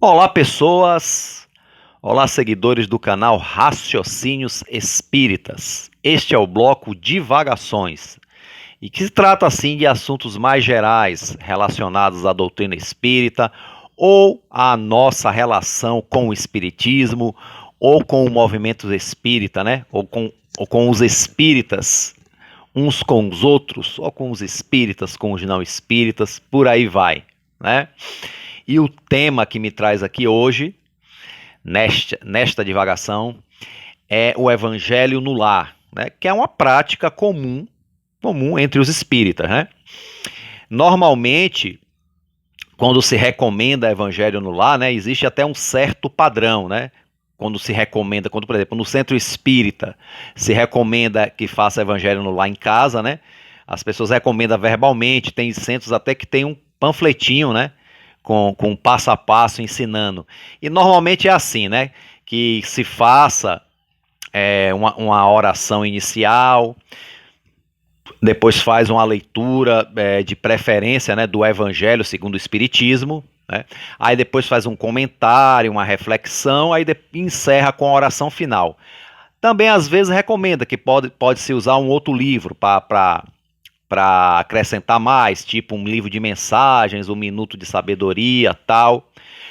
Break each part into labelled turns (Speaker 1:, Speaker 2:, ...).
Speaker 1: Olá, pessoas! Olá, seguidores do canal Raciocínios Espíritas. Este é o bloco Divagações e que se trata assim de assuntos mais gerais relacionados à doutrina espírita ou à nossa relação com o espiritismo ou com o movimento espírita, né? Ou com os espíritas, uns com os outros, ou com os espíritas, com os não espíritas, por aí vai, né? E o tema que me traz aqui hoje, nesta divagação, é o Evangelho no Lar, né? Que é uma prática comum entre os espíritas, né? Normalmente, quando se recomenda Evangelho no Lar, né, existe até um certo padrão, né? Quando se recomenda, por exemplo, no centro espírita se recomenda que faça Evangelho no Lar em casa, né? As pessoas recomendam verbalmente, tem centros até que tem um panfletinho, né? Com passo a passo ensinando. E normalmente é assim, né? Que se faça uma oração inicial, depois faz uma leitura de preferência, né, do Evangelho segundo o Espiritismo, né? Aí depois faz um comentário, uma reflexão, aí encerra com a oração final. Também às vezes recomenda que pode-se usar um outro livro para acrescentar mais, tipo um livro de mensagens, um minuto de sabedoria, tal.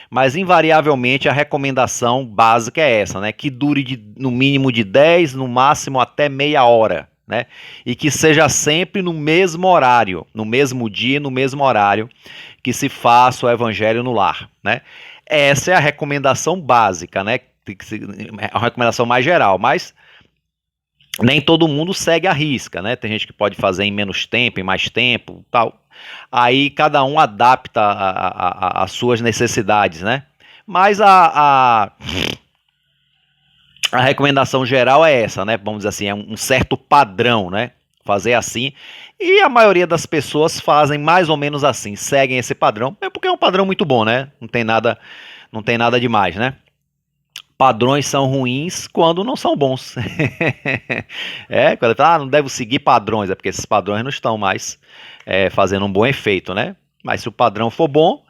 Speaker 1: Mas invariavelmente a recomendação básica é essa, né? Que dure no mínimo de 10, no máximo até meia hora, né? E que seja sempre no mesmo horário, no mesmo dia, no mesmo horário, que se faça o Evangelho no Lar, né? Essa é a recomendação básica, né? A recomendação mais geral, mas nem todo mundo segue a risca, né? Tem gente que pode fazer em menos tempo, em mais tempo, tal. Aí cada um adapta as suas necessidades, né? Mas a recomendação geral é essa, né? Vamos dizer assim, é um certo padrão, né? Fazer assim. E a maioria das pessoas fazem mais ou menos assim, seguem esse padrão, é porque é um padrão muito bom, né? Não tem nada demais, né? Padrões são ruins quando não são bons. Quando não devo seguir padrões, é porque esses padrões não estão mais fazendo um bom efeito, né? Mas se o padrão for bom,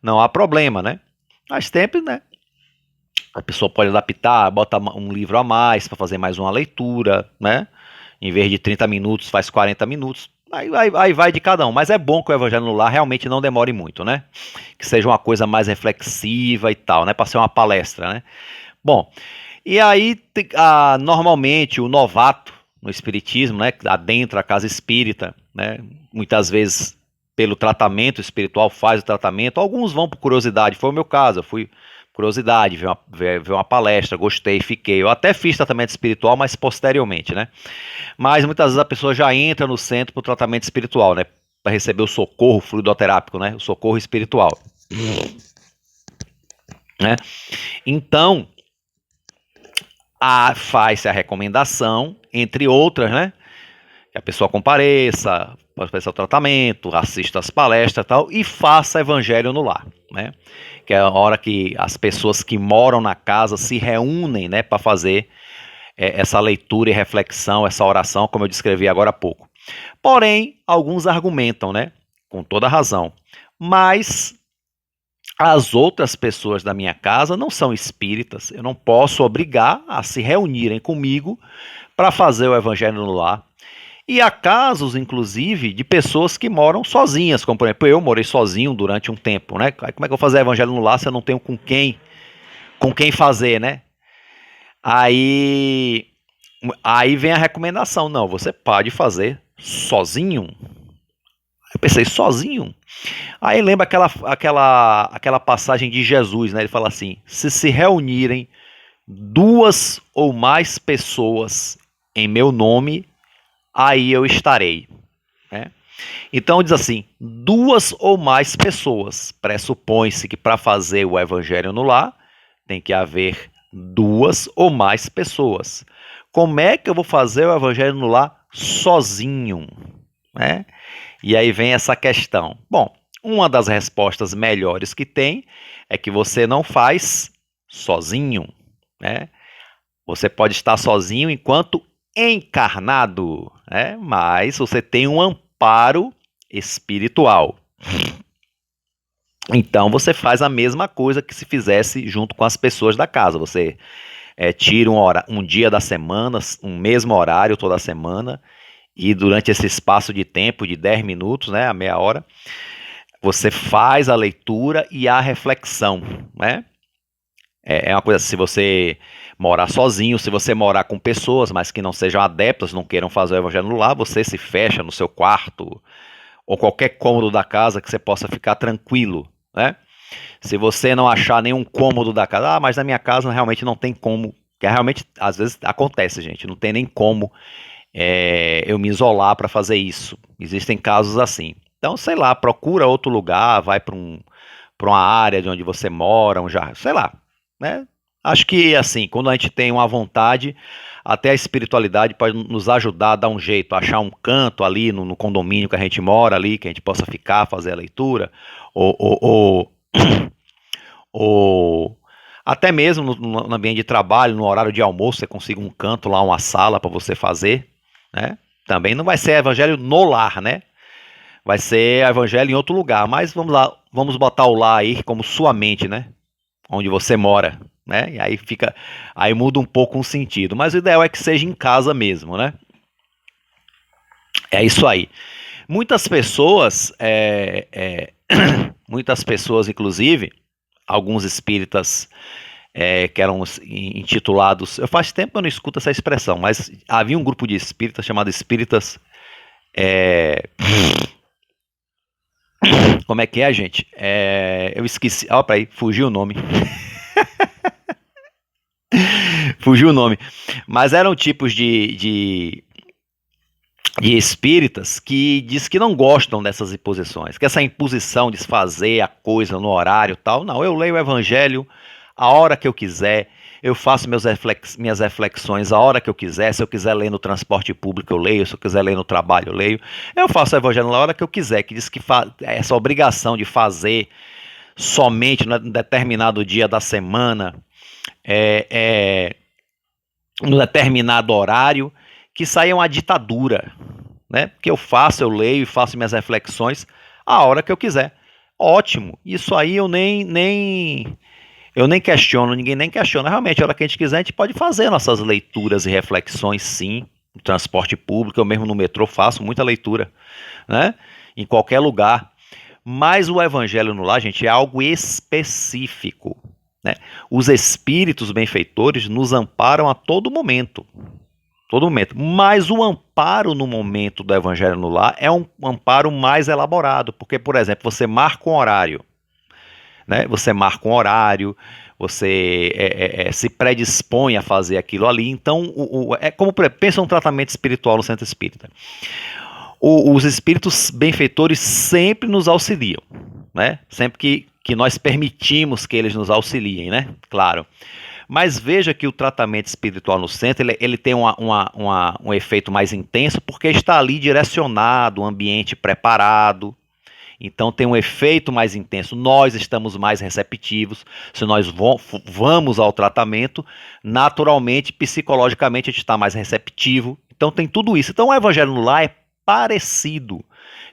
Speaker 1: não há problema, né? Mas sempre, né? A pessoa pode adaptar, bota um livro a mais para fazer mais uma leitura, né? Em vez de 30 minutos, faz 40 minutos. Aí vai de cada um. Mas é bom que o Evangelho no Lar realmente não demore muito, né? Que seja uma coisa mais reflexiva e tal, né? Para ser uma palestra, né? Bom, e aí normalmente o novato no espiritismo, né, que adentra a casa espírita, né, muitas vezes pelo tratamento espiritual faz o tratamento, alguns vão por curiosidade, foi o meu caso, eu fui por curiosidade, ver uma palestra, gostei, fiquei, eu até fiz tratamento espiritual, mas posteriormente, né, mas muitas vezes a pessoa já entra no centro para o tratamento espiritual, né, para receber o socorro fluidoterápico, né, o socorro espiritual, né, então faz-se a recomendação, entre outras, né? Que a pessoa compareça, faça o tratamento, assista às palestras e tal, e faça Evangelho no Lar, né? Que é a hora que as pessoas que moram na casa se reúnem, né, para fazer essa leitura e reflexão, essa oração, como eu descrevi agora há pouco. Porém, alguns argumentam, né, com toda razão, mas as outras pessoas da minha casa não são espíritas, eu não posso obrigar a se reunirem comigo para fazer o Evangelho no Lar. E há casos, inclusive, de pessoas que moram sozinhas, como por exemplo, eu morei sozinho durante um tempo, né? Como é que eu vou fazer Evangelho no Lar se eu não tenho com quem fazer, né? Aí vem a recomendação, não, você pode fazer sozinho. Eu pensei, sozinho? Aí lembra aquela passagem de Jesus, né? Ele fala assim: se reunirem duas ou mais pessoas em meu nome, aí eu estarei, né? Então diz assim: duas ou mais pessoas. Pressupõe-se que para fazer o Evangelho no Lar tem que haver duas ou mais pessoas. Como é que eu vou fazer o Evangelho no Lar sozinho, né? E aí vem essa questão. Bom, uma das respostas melhores que tem é que você não faz sozinho, né? Você pode estar sozinho enquanto encarnado, né? Mas você tem um amparo espiritual. Então você faz a mesma coisa que se fizesse junto com as pessoas da casa. Você tira um dia da semana, um mesmo horário toda semana, e durante esse espaço de tempo de 10 minutos, né, a meia hora, você faz a leitura e a reflexão, né? É uma coisa, se você morar sozinho, se você morar com pessoas, mas que não sejam adeptas, não queiram fazer o evangelho no lar, você se fecha no seu quarto ou qualquer cômodo da casa que você possa ficar tranquilo, né? Se você não achar nenhum cômodo da casa, mas na minha casa realmente não tem como, que realmente às vezes acontece, gente, não tem nem como eu me isolar para fazer isso. Existem casos assim. Então, sei lá, procura outro lugar, vai para uma área de onde você mora, sei lá, né? Acho que assim, quando a gente tem uma vontade, até a espiritualidade pode nos ajudar a dar um jeito, achar um canto ali no condomínio que a gente mora ali, que a gente possa ficar, fazer a leitura, ou ou até mesmo no ambiente de trabalho, no horário de almoço, você consiga um canto lá, uma sala para você fazer, né? Também não vai ser evangelho no lar, né? Vai ser evangelho em outro lugar, mas vamos lá, vamos botar o lar aí como sua mente, né? Onde você mora, né? E aí muda um pouco o sentido, mas o ideal é que seja em casa mesmo, né? É isso aí. Muitas pessoas, muitas pessoas, inclusive, alguns espíritas que eram intitulados. Eu faz tempo que eu não escuto essa expressão, mas havia um grupo de espíritas chamado espíritas. Como é que é, gente? Eu esqueci. Ó, peraí, fugiu o nome. Fugiu o nome. Mas eram tipos de espíritas que diz que não gostam dessas imposições, que essa imposição de fazer a coisa no horário e tal, não, eu leio o evangelho a hora que eu quiser, eu faço minhas reflexões a hora que eu quiser, se eu quiser ler no transporte público eu leio, se eu quiser ler no trabalho eu leio, eu faço o evangelho na hora que eu quiser, que diz que essa obrigação de fazer somente num determinado dia da semana, num determinado horário, que isso aí é uma ditadura, né? Porque eu leio e faço minhas reflexões a hora que eu quiser. Ótimo. Isso aí eu nem questiono, ninguém nem questiona. Realmente, a hora que a gente quiser, a gente pode fazer nossas leituras e reflexões, sim. No transporte público, eu mesmo no metrô faço muita leitura, né? Em qualquer lugar. Mas o evangelho no lar, gente, é algo específico, né? Os espíritos benfeitores nos amparam a todo momento. Todo momento. Mas o amparo no momento do evangelho no lar é um amparo mais elaborado, porque, por exemplo, você marca um horário, né? Você marca um horário, você se predispõe a fazer aquilo ali. Então, é como pensa um tratamento espiritual no centro espírita. Os espíritos benfeitores sempre nos auxiliam, né? Sempre que nós permitimos que eles nos auxiliem, né? Claro. Mas veja que o tratamento espiritual no centro ele tem um efeito mais intenso porque está ali direcionado, o ambiente preparado. Então tem um efeito mais intenso. Nós estamos mais receptivos. Se nós vamos ao tratamento, naturalmente, psicologicamente, a gente está mais receptivo. Então tem tudo isso. Então o evangelho no lar é parecido.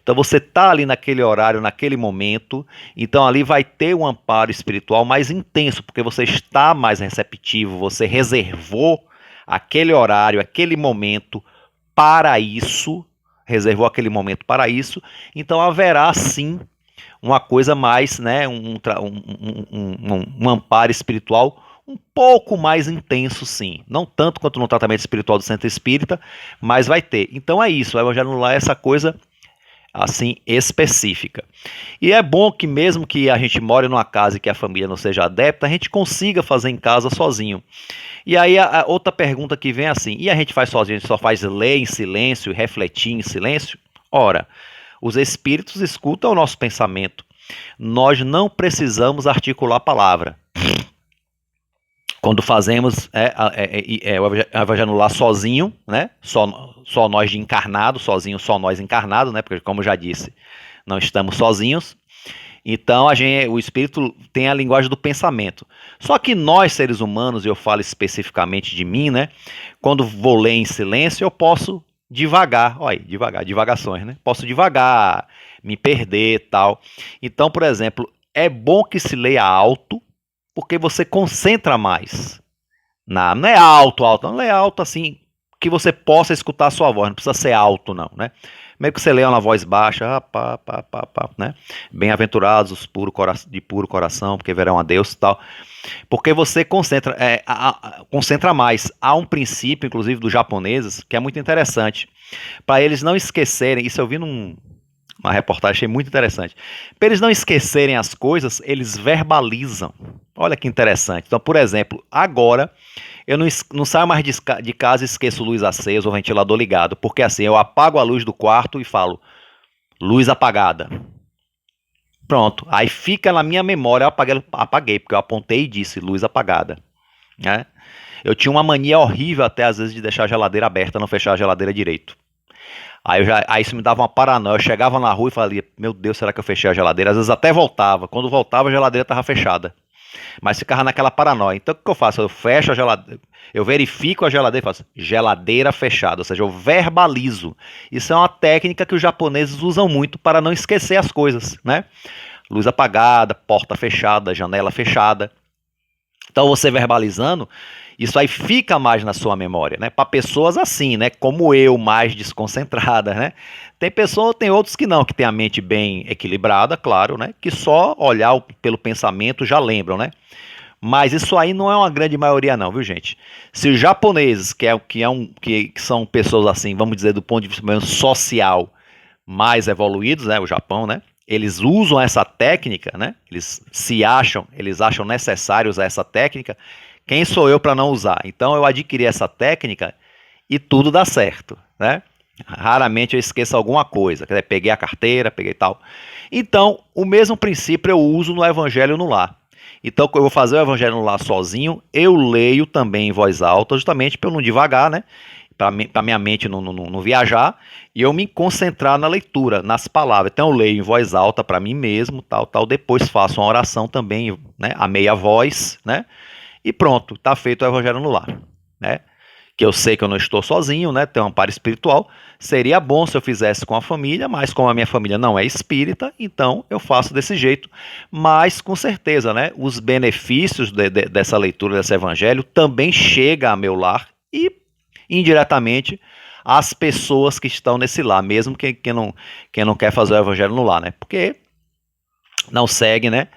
Speaker 1: Então você está ali naquele horário, naquele momento, então ali vai ter um amparo espiritual mais intenso, porque você está mais receptivo, você reservou aquele horário, aquele momento para isso, reservou aquele momento para isso, então haverá sim uma coisa mais, né, um amparo espiritual um pouco mais intenso, sim. Não tanto quanto no tratamento espiritual do centro espírita, mas vai ter. Então é isso, o evangelho no lar é essa coisa assim específica. E é bom que mesmo que a gente more numa casa e que a família não seja adepta, a gente consiga fazer em casa sozinho. E aí a outra pergunta que vem é assim, e a gente faz sozinho, a gente só faz ler em silêncio, refletir em silêncio? Ora, os espíritos escutam o nosso pensamento. Nós não precisamos articular a palavra. Quando fazemos o evangelho lá sozinho, né? Só nós de encarnado, sozinho, só nós encarnado, né? Porque, como eu já disse, não estamos sozinhos. Então, o espírito tem a linguagem do pensamento. Só que nós, seres humanos, e eu falo especificamente de mim, né? Quando vou ler em silêncio, eu posso devagar, olha aí, divagações, né? Posso devagar, me perder e tal. Então, por exemplo, é bom que se leia alto, porque você concentra mais. Não é alto, alto, não é alto assim, que você possa escutar a sua voz, não precisa ser alto não, né? Meio que você lê na voz baixa, pá, pá, pá, pá, né? Bem-aventurados os de puro coração, porque verão a Deus e tal. Porque você concentra, concentra mais. Há um princípio, inclusive, dos japoneses, que é muito interessante. Para eles não esquecerem, isso eu vi uma reportagem, achei muito interessante. Para eles não esquecerem as coisas, eles verbalizam. Olha que interessante. Então, por exemplo, agora eu não saio mais de casa e esqueço luz acesa ou ventilador ligado, porque assim, eu apago a luz do quarto e falo, luz apagada. Pronto, aí fica na minha memória, eu apaguei, porque eu apontei e disse luz apagada, né? Eu tinha uma mania horrível até às vezes de deixar a geladeira aberta, não fechar a geladeira direito. Aí isso me dava uma paranoia, eu chegava na rua e falava, meu Deus, será que eu fechei a geladeira? Às vezes até voltava, quando voltava a geladeira estava fechada, mas ficava naquela paranoia. Então o que eu faço? Eu fecho a geladeira, eu verifico a geladeira e faço geladeira fechada, ou seja, eu verbalizo. Isso é uma técnica que os japoneses usam muito para não esquecer as coisas, né? Luz apagada, porta fechada, janela fechada. Então você verbalizando, isso aí fica mais na sua memória, né? Para pessoas assim, né? Como eu, mais desconcentradas, né? Tem outros que não, que tem a mente bem equilibrada, claro, né? Que só olhar pelo pensamento já lembram, né? Mas isso aí não é uma grande maioria não, viu gente? Se os japoneses, que são pessoas assim, vamos dizer, do ponto de vista social, mais evoluídos, né? O Japão, né? Eles usam essa técnica, né? Eles acham necessário usar essa técnica. Quem sou eu para não usar? Então eu adquiri essa técnica e tudo dá certo, né? Raramente eu esqueço alguma coisa, quer dizer, peguei a carteira, peguei tal. Então, o mesmo princípio eu uso no Evangelho no Lar. Então, eu vou fazer o Evangelho no Lar sozinho, eu leio também em voz alta, justamente para eu não devagar, né? Para minha mente não viajar e eu me concentrar na leitura, nas palavras. Então eu leio em voz alta para mim mesmo, tal, tal. Depois faço uma oração também, né, a meia voz, né? E pronto, tá feito o Evangelho no Lar, né? Que eu sei que eu não estou sozinho, né? Tenho um amparo espiritual. Seria bom se eu fizesse com a família, mas como a minha família não é espírita, então eu faço desse jeito. Mas com certeza, né? Os benefícios dessa leitura desse Evangelho também chega a meu lar e indiretamente às pessoas que estão nesse lar, mesmo quem não quer fazer o evangelho no lar, né? Porque não segue, né,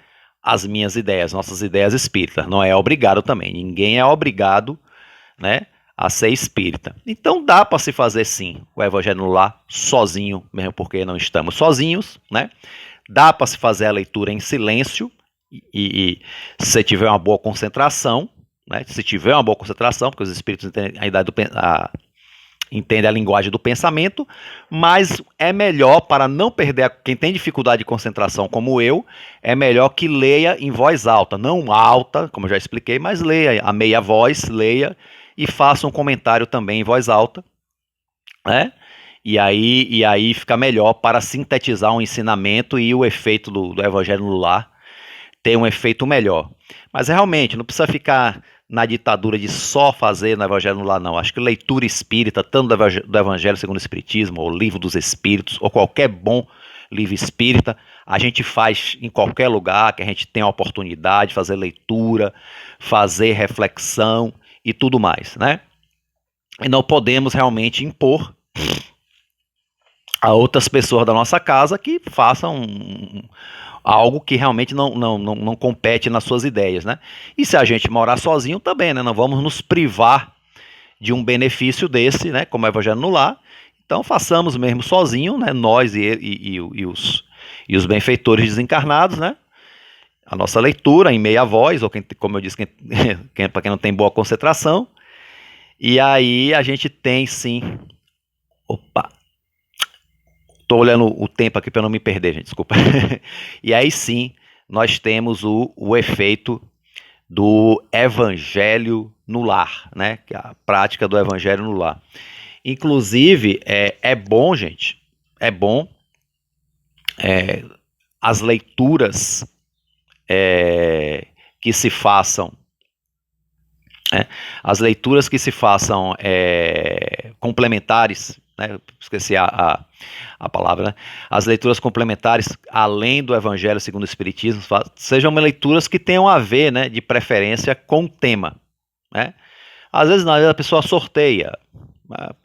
Speaker 1: as minhas ideias, nossas ideias espíritas. Não é obrigado também. Ninguém é obrigado, né, a ser espírita. Então dá para se fazer sim o evangelho no lar sozinho, mesmo porque não estamos sozinhos, né? Dá para se fazer a leitura em silêncio e se tiver uma boa concentração, né? Se tiver uma boa concentração, porque os espíritos entendem entende a linguagem do pensamento, mas é melhor, para não perder, quem tem dificuldade de concentração como eu, é melhor que leia em voz alta, não alta, como eu já expliquei, mas leia a meia voz, leia e faça um comentário também em voz alta, né? E aí fica melhor para sintetizar um ensinamento e o efeito do Evangelho no Lar ter um efeito melhor. Mas realmente, não precisa ficar na ditadura de só fazer no Evangelho no Lar, não. Acho que leitura espírita, tanto do Evangelho segundo o Espiritismo, ou Livro dos Espíritos, ou qualquer bom livro espírita, a gente faz em qualquer lugar que a gente tem a oportunidade de fazer leitura, fazer reflexão e tudo mais, né? E não podemos realmente impor a outras pessoas da nossa casa que façam algo que realmente não compete nas suas ideias, né? E se a gente morar sozinho também, né? Não vamos nos privar de um benefício desse, né? Como é o Evangelho no Lar. Então façamos mesmo sozinho, né? Nós e os benfeitores desencarnados, né? A nossa leitura em meia voz, ou como eu disse, para quem não tem boa concentração. E aí a gente tem sim. Opa! Estou olhando o tempo aqui para não me perder, gente, desculpa. E aí sim, nós temos o efeito do evangelho no lar, né? Que é a prática do evangelho no lar. Inclusive, é bom, gente, é bom as leituras que se façam, né? As leituras que se façam complementares né? Esqueci a palavra, né? As leituras complementares, além do Evangelho segundo o Espiritismo, sejam leituras que tenham a ver, né, de preferência com o tema, né? Às vezes, não, a pessoa sorteia,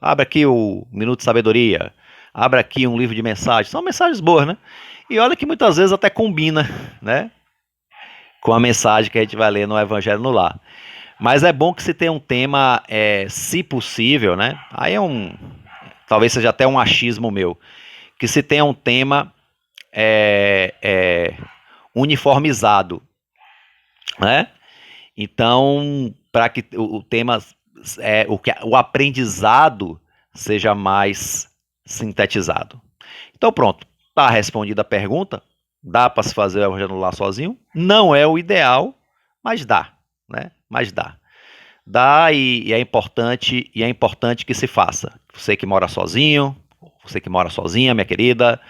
Speaker 1: abre aqui o Minuto de Sabedoria, abre aqui um livro de mensagens, são mensagens boas, né? E olha que muitas vezes até combina, né, com a mensagem que a gente vai ler no Evangelho no Lar. Mas é bom que se tenha um tema, se possível, né? Aí talvez seja até um achismo meu, que se tenha um tema uniformizado, né? Então, para que o tema, o aprendizado seja mais sintetizado. Então, pronto, está respondida a pergunta. Dá para se fazer o Evangelho no Lar sozinho? Não é o ideal, mas dá, né? Mas dá. Dá e é importante que se faça. Você que mora sozinho, você que mora sozinha, minha querida,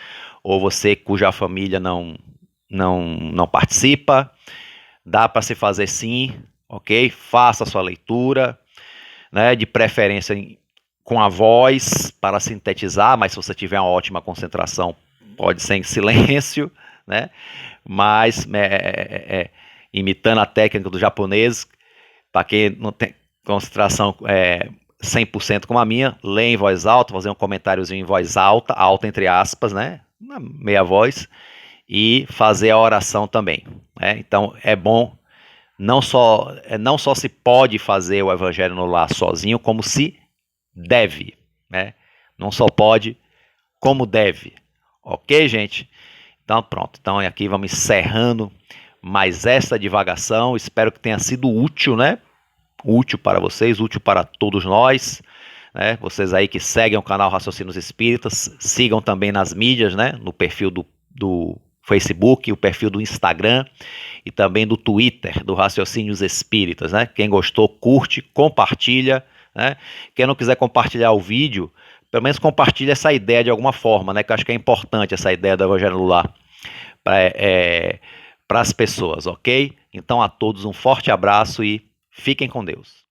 Speaker 1: ou você cuja família não participa, dá para se fazer sim, ok? Faça a sua leitura, né? De preferência com a voz para sintetizar, mas se você tiver uma ótima concentração, pode ser em silêncio, né? Mas imitando a técnica do japonês, para quem não tem concentração 100% como a minha, ler em voz alta, fazer um comentáriozinho em voz alta, alta entre aspas, né? Na meia voz, e fazer a oração também, né? Então é bom, não só se pode fazer o Evangelho no Lar sozinho, como se deve, né? Não só pode, como deve. Ok, gente? Então pronto, então aqui vamos encerrando mais essa divagação, espero que tenha sido útil, né? Útil para vocês, útil para todos nós, né? Vocês aí que seguem o canal Raciocínios Espíritas, sigam também nas mídias, né? No perfil do Facebook, o perfil do Instagram e também do Twitter, do Raciocínios Espíritas, né? Quem gostou, curte, compartilha, né? Quem não quiser compartilhar o vídeo, pelo menos compartilha essa ideia de alguma forma, né? Que eu acho que é importante essa ideia do Evangelho no Lar para as pessoas, ok? Então a todos um forte abraço e fiquem com Deus.